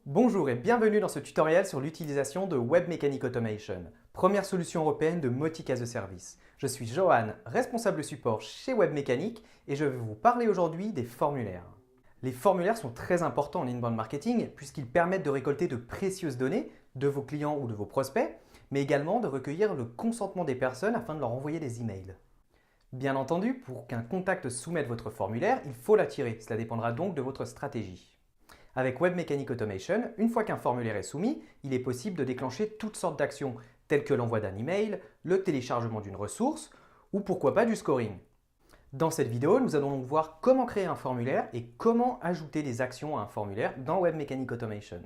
Bonjour et bienvenue dans ce tutoriel sur l'utilisation de Web Mechanic Automation, première solution européenne de Mautic as a Service. Je suis Johan, responsable support chez Web Mechanic et je vais vous parler aujourd'hui des formulaires. Les formulaires sont très importants en inbound marketing puisqu'ils permettent de récolter de précieuses données de vos clients ou de vos prospects, mais également de recueillir le consentement des personnes afin de leur envoyer des emails. Bien entendu, pour qu'un contact soumette votre formulaire, il faut l'attirer. Cela dépendra donc de votre stratégie. Avec Web Mechanic Automation, une fois qu'un formulaire est soumis, il est possible de déclencher toutes sortes d'actions, telles que l'envoi d'un email, le téléchargement d'une ressource, ou pourquoi pas du scoring. Dans cette vidéo, nous allons donc voir comment créer un formulaire et comment ajouter des actions à un formulaire dans Web Mechanic Automation.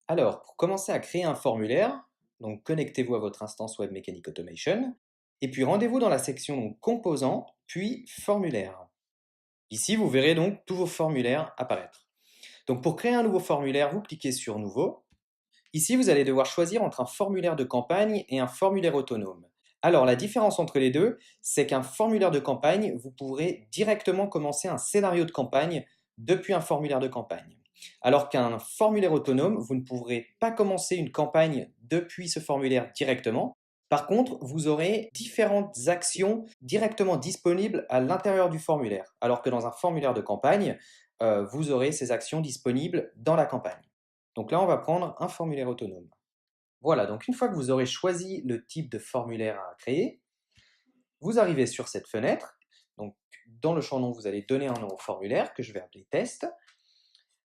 Alors, pour commencer à créer un formulaire, donc connectez-vous à votre instance Web Mechanic Automation, et puis rendez-vous dans la section Composants, puis Formulaire. Ici, vous verrez donc tous vos formulaires apparaître. Donc pour créer un nouveau formulaire, vous cliquez sur Nouveau. Ici, vous allez devoir choisir entre un formulaire de campagne et un formulaire autonome. Alors la différence entre les deux, c'est qu'un formulaire de campagne, vous pourrez directement commencer un scénario de campagne depuis un formulaire de campagne. Alors qu'un formulaire autonome, vous ne pourrez pas commencer une campagne depuis ce formulaire directement. Par contre, vous aurez différentes actions directement disponibles à l'intérieur du formulaire, alors que dans un formulaire de campagne, vous aurez ces actions disponibles dans la campagne. Donc là, on va prendre un formulaire autonome. Voilà, donc une fois que vous aurez choisi le type de formulaire à créer, vous arrivez sur cette fenêtre. Donc, dans le champ nom, vous allez donner un nom au formulaire que je vais appeler test.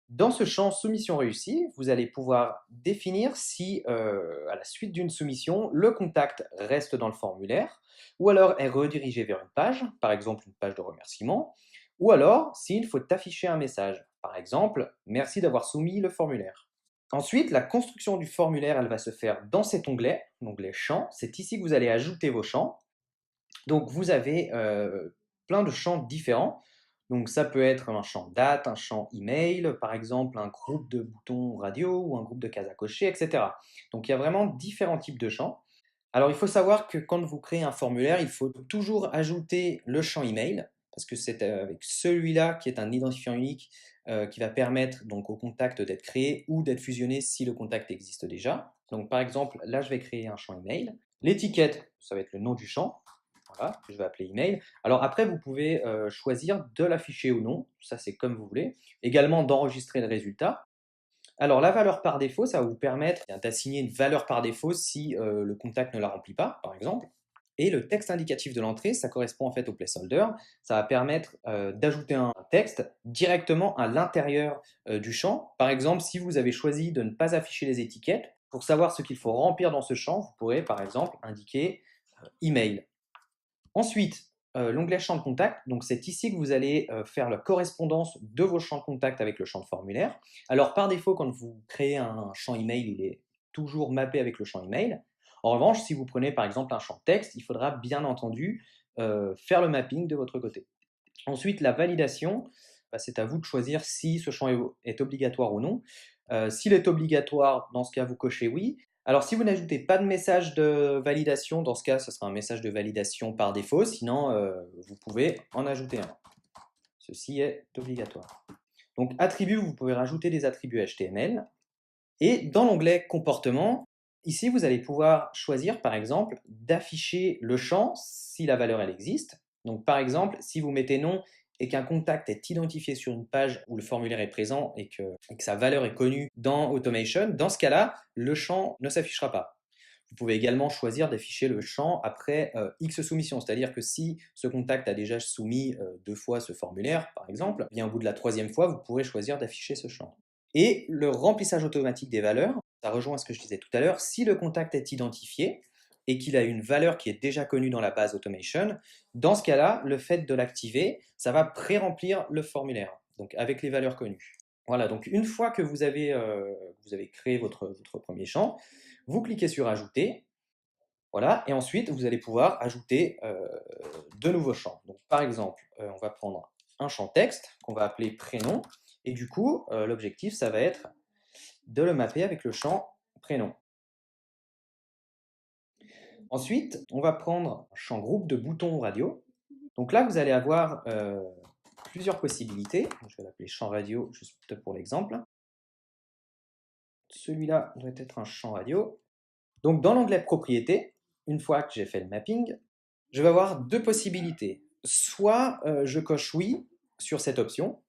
Dans ce champ soumission réussie, vous allez pouvoir définir si, à la suite d'une soumission, le contact reste dans le formulaire, ou alors est redirigé vers une page, par exemple une page de remerciement, ou alors s'il faut afficher un message, par exemple « Merci d'avoir soumis le formulaire ». Ensuite, la construction du formulaire, elle va se faire dans cet onglet, l'onglet champs. C'est ici que vous allez ajouter vos champs. Donc vous avez plein de champs différents. Donc ça peut être un champ date, un champ email, par exemple un groupe de boutons radio ou un groupe de cases à cocher, etc. Donc il y a vraiment différents types de champs. Alors il faut savoir que quand vous créez un formulaire, il faut toujours ajouter le champ email, parce que c'est avec celui-là qui est un identifiant unique qui va permettre donc au contact d'être créé ou d'être fusionné si le contact existe déjà. Donc par exemple, là je vais créer un champ email. L'étiquette, ça va être le nom du champ. Voilà, que je vais appeler email. Alors après, vous pouvez choisir de l'afficher ou non, ça c'est comme vous voulez. Également d'enregistrer le résultat. Alors la valeur par défaut, ça va vous permettre d'assigner une valeur par défaut si le contact ne la remplit pas, par exemple. Et le texte indicatif de l'entrée, ça correspond en fait au placeholder. Ça va permettre d'ajouter un texte directement à l'intérieur du champ. Par exemple, si vous avez choisi de ne pas afficher les étiquettes, pour savoir ce qu'il faut remplir dans ce champ, vous pourrez par exemple indiquer email. Ensuite, l'onglet champ de contact, donc c'est ici que vous allez faire la correspondance de vos champs de contact avec le champ de formulaire. Alors par défaut, quand vous créez un champ email, il est toujours mappé avec le champ email. En revanche, si vous prenez par exemple un champ texte, il faudra bien entendu faire le mapping de votre côté. Ensuite, la validation, c'est à vous de choisir si ce champ est obligatoire ou non. S'il est obligatoire, dans ce cas, vous cochez oui. Alors, si vous n'ajoutez pas de message de validation, dans ce cas, ce sera un message de validation par défaut. Sinon, vous pouvez en ajouter un. Ceci est obligatoire. Donc, attributs, vous pouvez rajouter des attributs HTML. Et dans l'onglet comportement, ici, vous allez pouvoir choisir, par exemple, d'afficher le champ si la valeur elle existe. Donc, par exemple, si vous mettez non et qu'un contact est identifié sur une page où le formulaire est présent et que sa valeur est connue dans Automation, dans ce cas-là, le champ ne s'affichera pas. Vous pouvez également choisir d'afficher le champ après X soumission, c'est-à-dire que si ce contact a déjà soumis 2 fois ce formulaire, par exemple, bien au bout de la 3e fois, vous pourrez choisir d'afficher ce champ. Et le remplissage automatique des valeurs, ça rejoint ce que je disais tout à l'heure, si le contact est identifié et qu'il a une valeur qui est déjà connue dans la base Automation, dans ce cas-là, le fait de l'activer, ça va pré-remplir le formulaire, donc avec les valeurs connues. Voilà, donc une fois que vous avez créé votre premier champ, vous cliquez sur Ajouter, voilà, et ensuite vous allez pouvoir ajouter de nouveaux champs. Donc par exemple, on va prendre un champ texte qu'on va appeler prénom, et du coup, l'objectif, ça va être de le mapper avec le champ prénom. Ensuite, on va prendre un champ groupe de boutons radio. Donc là, vous allez avoir plusieurs possibilités. Je vais l'appeler champ radio juste pour l'exemple. Celui-là doit être un champ radio. Donc dans l'onglet propriétés, une fois que j'ai fait le mapping, je vais avoir deux possibilités. Soit je coche oui sur cette option.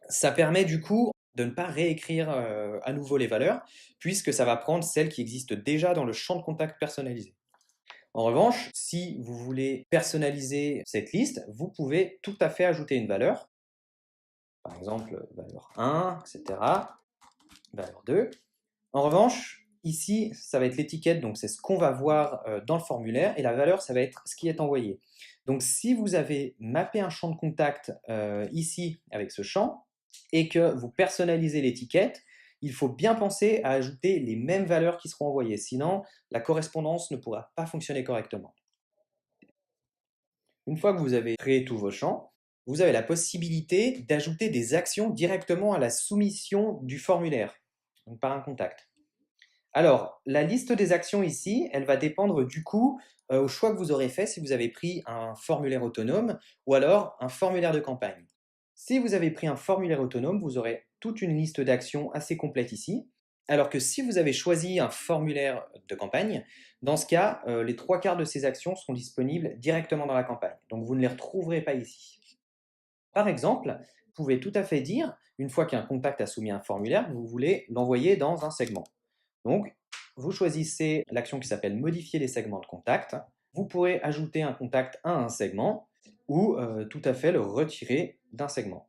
Ça permet du coup de ne pas réécrire à nouveau les valeurs, puisque ça va prendre celles qui existent déjà dans le champ de contact personnalisé. En revanche, si vous voulez personnaliser cette liste, vous pouvez tout à fait ajouter une valeur. Par exemple, valeur 1, etc. Valeur 2. En revanche, ici, ça va être l'étiquette, donc c'est ce qu'on va voir dans le formulaire, et la valeur, ça va être ce qui est envoyé. Donc si vous avez mappé un champ de contact ici avec ce champ, et que vous personnalisez l'étiquette, il faut bien penser à ajouter les mêmes valeurs qui seront envoyées, sinon la correspondance ne pourra pas fonctionner correctement. Une fois que vous avez créé tous vos champs, vous avez la possibilité d'ajouter des actions directement à la soumission du formulaire, donc par un contact. Alors, la liste des actions ici, elle va dépendre du coup au choix que vous aurez fait si vous avez pris un formulaire autonome ou alors un formulaire de campagne. Si vous avez pris un formulaire autonome, vous aurez toute une liste d'actions assez complète ici, alors que si vous avez choisi un formulaire de campagne, dans ce cas, les 3/4 de ces actions seront disponibles directement dans la campagne, donc vous ne les retrouverez pas ici. Par exemple, vous pouvez tout à fait dire, une fois qu'un contact a soumis un formulaire, que vous voulez l'envoyer dans un segment. Donc, vous choisissez l'action qui s'appelle modifier les segments de contact. Vous pourrez ajouter un contact à un segment ou tout à fait le retirer d'un segment.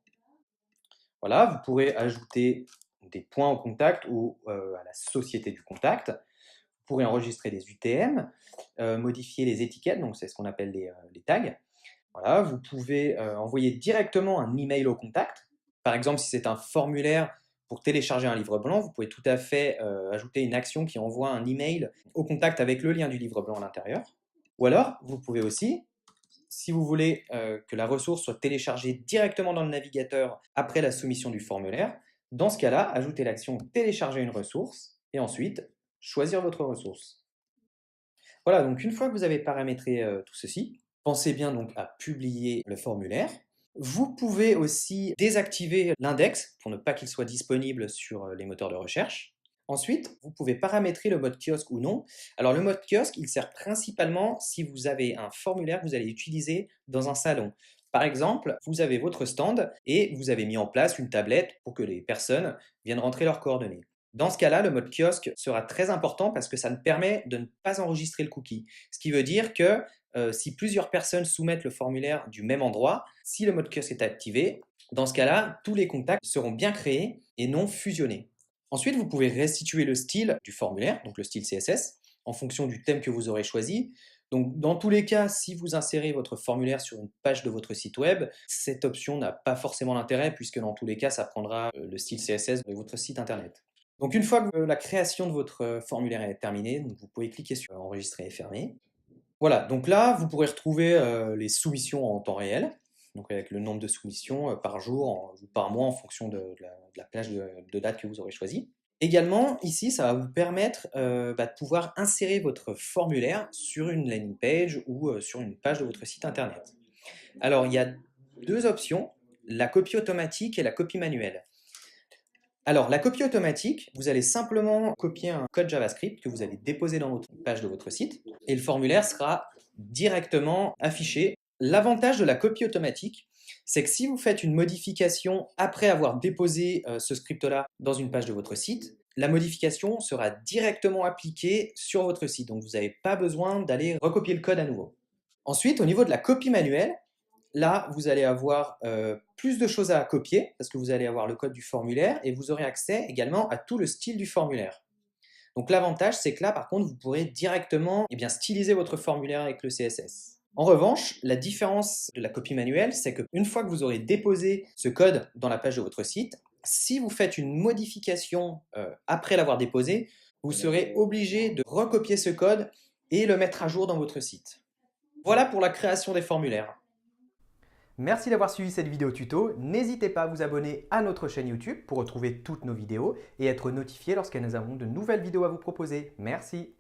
Voilà, vous pourrez ajouter des points au contact ou à la société du contact. Vous pourrez enregistrer des UTM, modifier les étiquettes, donc c'est ce qu'on appelle les tags. Voilà, vous pouvez envoyer directement un email au contact. Par exemple, si c'est un formulaire pour télécharger un livre blanc, vous pouvez tout à fait ajouter une action qui envoie un email au contact avec le lien du livre blanc à l'intérieur. Ou alors, vous pouvez aussi, si vous voulez que la ressource soit téléchargée directement dans le navigateur après la soumission du formulaire, dans ce cas-là, ajoutez l'action télécharger une ressource et ensuite choisir votre ressource. Voilà, donc une fois que vous avez paramétré tout ceci, pensez bien donc à publier le formulaire. Vous pouvez aussi désactiver l'index pour ne pas qu'il soit disponible sur les moteurs de recherche. Ensuite, vous pouvez paramétrer le mode kiosque ou non. Alors le mode kiosque, il sert principalement si vous avez un formulaire que vous allez utiliser dans un salon. Par exemple, vous avez votre stand et vous avez mis en place une tablette pour que les personnes viennent rentrer leurs coordonnées. Dans ce cas-là, le mode kiosque sera très important parce que ça nous permet de ne pas enregistrer le cookie. Ce qui veut dire que si plusieurs personnes soumettent le formulaire du même endroit, si le mode kiosque est activé, dans ce cas-là, tous les contacts seront bien créés et non fusionnés. Ensuite, vous pouvez restituer le style du formulaire, donc le style CSS, en fonction du thème que vous aurez choisi. Donc, dans tous les cas, si vous insérez votre formulaire sur une page de votre site web, cette option n'a pas forcément d'intérêt puisque dans tous les cas, ça prendra le style CSS de votre site internet. Donc, une fois que la création de votre formulaire est terminée, vous pouvez cliquer sur enregistrer et fermer. Voilà, donc là, vous pourrez retrouver les soumissions en temps réel, donc avec le nombre de soumissions par jour ou par mois en fonction de la plage de date que vous aurez choisie. Également, ici, ça va vous permettre de pouvoir insérer votre formulaire sur une landing page ou sur une page de votre site internet. Alors, il y a deux options, la copie automatique et la copie manuelle. Alors, la copie automatique, vous allez simplement copier un code JavaScript que vous allez déposer dans votre page de votre site et le formulaire sera directement affiché. L'avantage de la copie automatique, c'est que si vous faites une modification après avoir déposé ce script-là dans une page de votre site, la modification sera directement appliquée sur votre site. Donc, vous n'avez pas besoin d'aller recopier le code à nouveau. Ensuite, au niveau de la copie manuelle, là, vous allez avoir plus de choses à copier parce que vous allez avoir le code du formulaire et vous aurez accès également à tout le style du formulaire. Donc l'avantage, c'est que là, par contre, vous pourrez directement styliser votre formulaire avec le CSS. En revanche, la différence de la copie manuelle, c'est qu'une fois que vous aurez déposé ce code dans la page de votre site, si vous faites une modification après l'avoir déposé, vous serez obligé de recopier ce code et le mettre à jour dans votre site. Voilà pour la création des formulaires. Merci d'avoir suivi cette vidéo tuto. N'hésitez pas à vous abonner à notre chaîne YouTube pour retrouver toutes nos vidéos et être notifié lorsque nous avons de nouvelles vidéos à vous proposer. Merci.